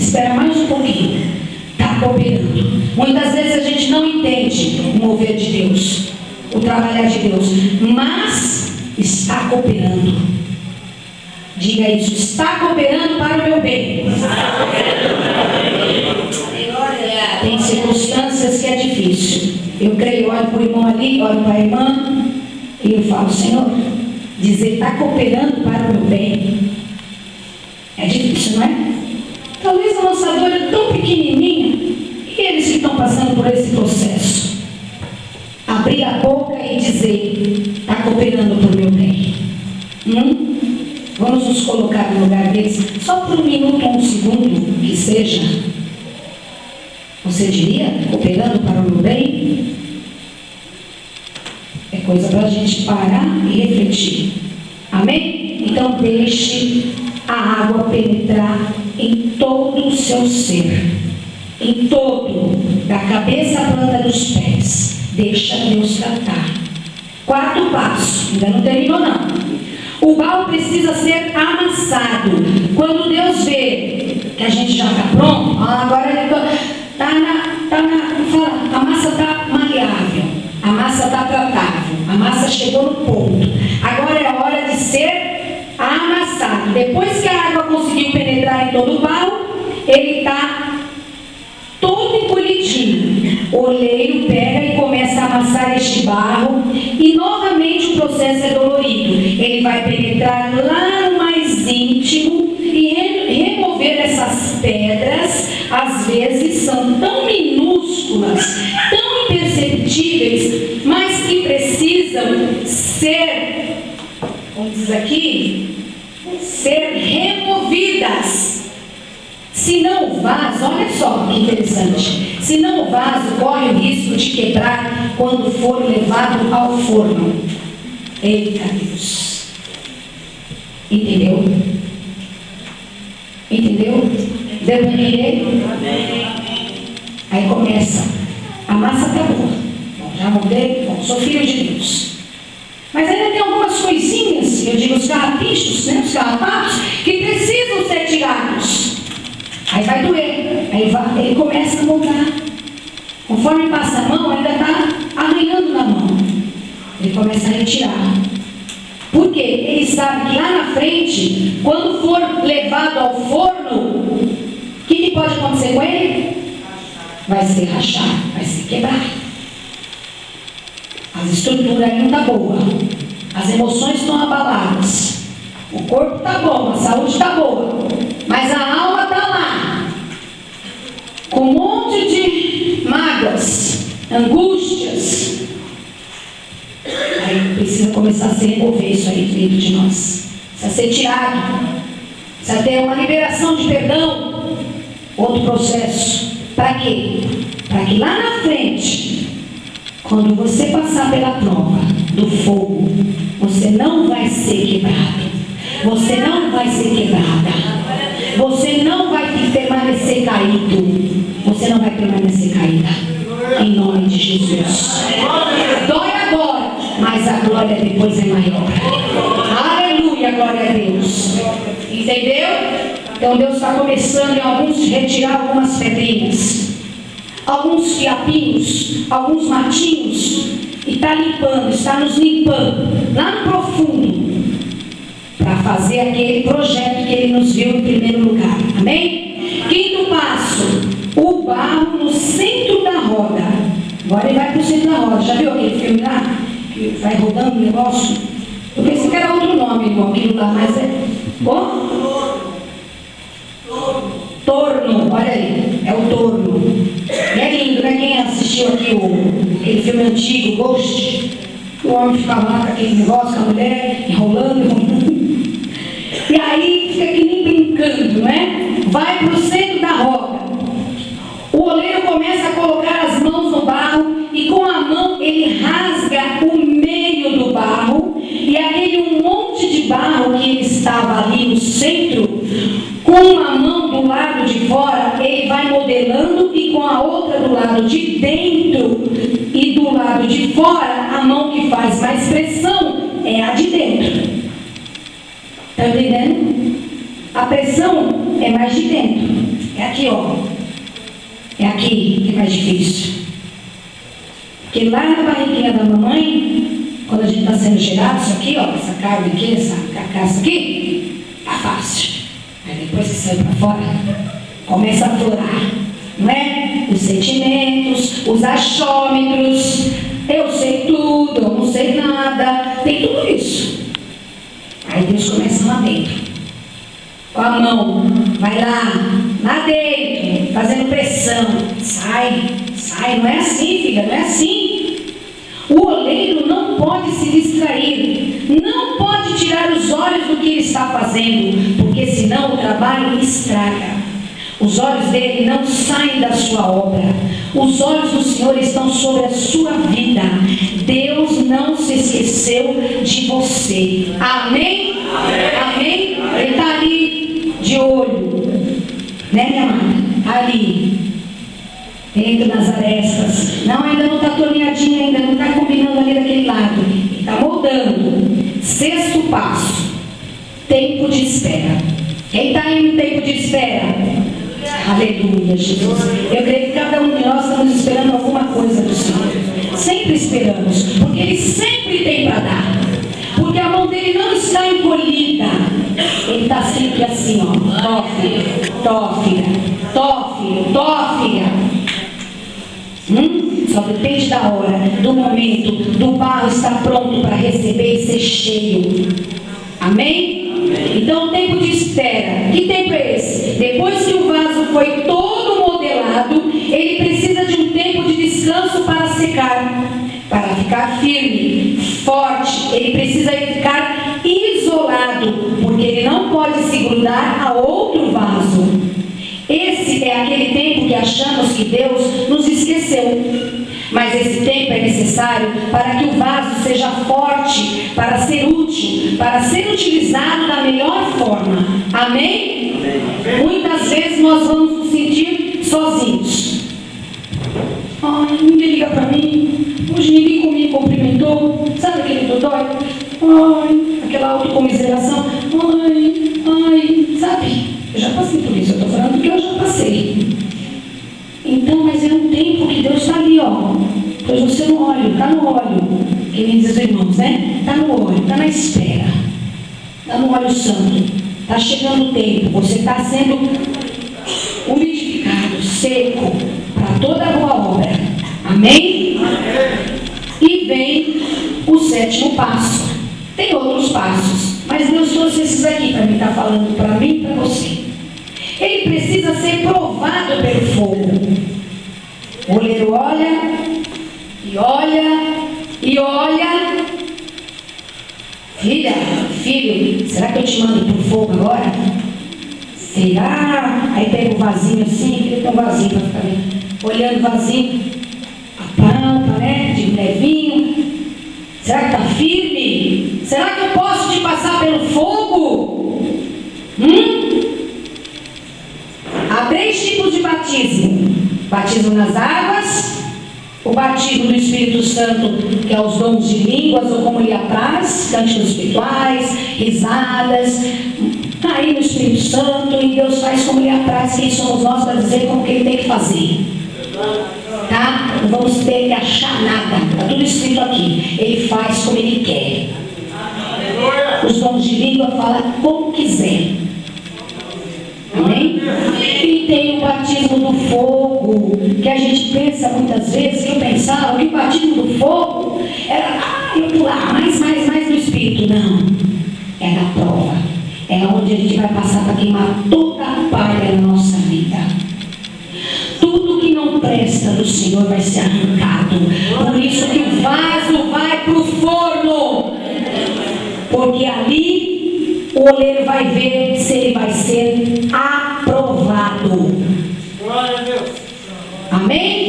espera mais um pouquinho. Está cooperando. Muitas vezes a gente não entende o mover de Deus, o trabalhar de Deus, mas está cooperando. Diga isso, está cooperando para o meu bem. Tem circunstâncias que é difícil. Eu creio, olho para o irmão ali, olho para a irmã, e eu falo, Senhor, dizer está cooperando para o meu bem. É difícil, não é? Talvez a nossa dor é tão pequenininha, e eles que estão passando por esse processo. Abrir a boca e dizer, está cooperando para o meu bem. Vamos nos colocar no lugar deles, só por um minuto ou um segundo, que seja. Você diria, cooperando para o meu bem? É coisa para a gente parar e refletir. Amém? Então deixe a água penetrar em todo o seu ser. Em todo, da cabeça à planta dos pés. Deixa Deus tratar. Quarto passo, ainda não terminou não. O barro precisa ser amassado. Quando Deus vê que a gente já está pronto, agora ele a massa está maleável, a massa está tratável, a massa chegou no ponto. Agora é a hora de ser amassado. Depois que a água conseguiu penetrar em todo o barro, ele está todo encolhidinho. O oleiro pega e começa a amassar este barro e novamente o processo é dolorido. Ele vai penetrar lá no mais íntimo e remover essas pedras. Às vezes são tão minúsculas, tão imperceptíveis, mas que precisam ser, como diz aqui, ser removidas. Se não o vaso, olha só que interessante, se não o vaso corre o risco de quebrar quando for levado ao forno. Eita Deus! Entendeu? Entendeu? Deu para entender? Aí começa. A massa está boa. Bom, já mudei, bom, sou filho de Deus. Mas ainda tem algumas coisinhas, eu digo os carrapichos, né, os carrapatos, que precisam ser tirados. Aí vai doer. Aí ele começa a moldar. Conforme passa a mão, ainda está arranhando na mão. Ele começa a retirar. Por quê? Ele sabe que lá na frente, quando for levado ao forno, o que pode acontecer com ele? Vai ser rachado, vai ser quebrado. As estruturas aí não estão boas. As emoções estão abaladas. O corpo está bom, a saúde está boa. Mas a alma está lá. Com um monte de mágoas, angústias. Aí precisa começar a se remover isso aí dentro de nós. Precisa ser tirado. Precisa ter uma liberação de perdão. Outro processo. Para quê? Para que lá na frente, quando você passar pela prova do fogo, você não vai ser quebrado. Você não vai ser quebrada. Você não vai permanecer caído. Você não vai permanecer caída. Em nome de Jesus. Dói agora, mas a glória depois é maior. Aleluia, glória a Deus. Entendeu? Então Deus está começando em alguns retirar algumas pedrinhas, alguns fiapinhos, alguns matinhos, e está limpando, está nos limpando lá no profundo, para fazer aquele projeto que Ele nos viu em primeiro lugar. Amém? Quinto passo, o barro no centro da roda. Agora ele vai para o centro da roda. Já viu aquele filme lá? Que vai rodando o negócio? Eu pensei que era outro nome, irmão, aquilo lá, mas é... Bom? Torno, olha aí, é o torno. E é lindo, né? Quem assistiu aqui aquele filme antigo, Ghost, o homem ficava lá com aquele negócio, com a mulher, enrolando. E aí fica que nem brincando, né? Vai para o centro da roda. O oleiro começa a colocar as mãos no barro e com a mão ele rasga o meio do barro, e aquele monte de barro que ele estava ali no centro, com uma mão do lado de fora, ele vai modelando, e com a outra do lado de dentro e do lado de fora, a mão que faz mais pressão é a de dentro. Está entendendo? A pressão é mais de dentro. É aqui, ó. É aqui que é mais difícil. Porque lá na barriguinha da mamãe, quando a gente está sendo gerado, isso aqui, ó, essa carne aqui, essa carcaça aqui, tá fácil. Aí depois que sai para fora, começa a florar, não é? Os sentimentos, os achômetros, eu sei tudo, eu não sei nada, tem tudo isso. Aí Deus começa lá dentro, com a mão, vai lá dentro, fazendo pressão, sai, não é assim, filha, não é assim. O oleiro não pode se distrair, não pode tirar os olhos do que ele está fazendo, porque senão o trabalho estraga. Os olhos dele não saem da sua obra, os olhos do Senhor estão sobre a sua vida. Deus não se esqueceu de você. Amém? Amém? Ele está ali de olho, né, minha amada? Ali, dentro das arestas. Não, ainda não está torneadinho, ainda não está combinando ali daquele lado. Ele está moldando. 6º passo: tempo de espera. Quem está aí no tempo de espera? Aleluia, Jesus. Eu creio que cada um de nós estamos esperando alguma coisa do Senhor. Sempre esperamos, porque Ele sempre tem para dar. Porque a mão dele não está encolhida. Ele está sempre assim, ó. Tó, filha, tó, filha, tó, filho, tó, filha. Só depende da hora, do momento, do barro estar pronto para receber e ser cheio. Amém? Então, tempo de espera. Que tempo é esse? Depois que o vaso foi todo modelado, ele precisa de um tempo de descanso para secar, para ficar firme, forte. Ele precisa ficar isolado, porque ele não pode se grudar a outro vaso. Esse é aquele tempo que achamos que Deus nos esqueceu. Mas esse tempo é necessário para que o vaso seja forte, para ser útil, para ser utilizado da melhor forma. Amém? Amém. Muitas vezes nós vamos nos sentir sozinhos. Ai, ninguém liga para mim. Hoje ninguém me cumprimentou. Sabe aquele dodói? Ai, aquela autocomiseração. Ai, sabe? Eu já passei por isso. Eu estou falando que eu já passei. Então, mas é um tempo que Deus está ali, ó. Pois você no óleo, está no óleo. Que nem diz os irmãos, né? Está no óleo, está na espera. Está no óleo santo. Está chegando o tempo. Você está sendo umidificado, seco, para toda a boa obra. Amém? E vem o 7º passo. Tem outros passos, mas Deus trouxe esses aqui para mim estar falando para mim e para você. Ele precisa ser provado pelo fogo. O oleiro olha, e olha, e olha. Filha, filho, será que eu te mando pro fogo agora? Será? Aí pega o vasinho assim, ele tem um vasinho para ficar olhando o vasinho. A pampa, né? De levinho. Será que está firme? Será que eu posso te passar pelo fogo? Há 3 tipos de batismo: batismo nas águas, o batismo do Espírito Santo, que é os dons de línguas, ou como lhe apraz, cânticos espirituais, risadas. Está aí no Espírito Santo, e Deus faz como lhe apraz. Quem somos nós para dizer como que ele tem que fazer? Tá? Não vamos ter que achar nada, está tudo escrito aqui. Ele faz como ele quer. Os dons de língua falam como quiser. Amém? E tem o batismo do fogo, que a gente pensa muitas vezes, que eu pensava que o batismo do fogo era eu pular mais no Espírito. Não, é na prova, é onde a gente vai passar para queimar toda a palha na nossa vida. Tudo que não presta do Senhor vai ser arrancado. Por isso que o vaso vai para o forno, porque ali o oleiro vai ver se ele vai ser aprovado. Glória a Deus. Amém?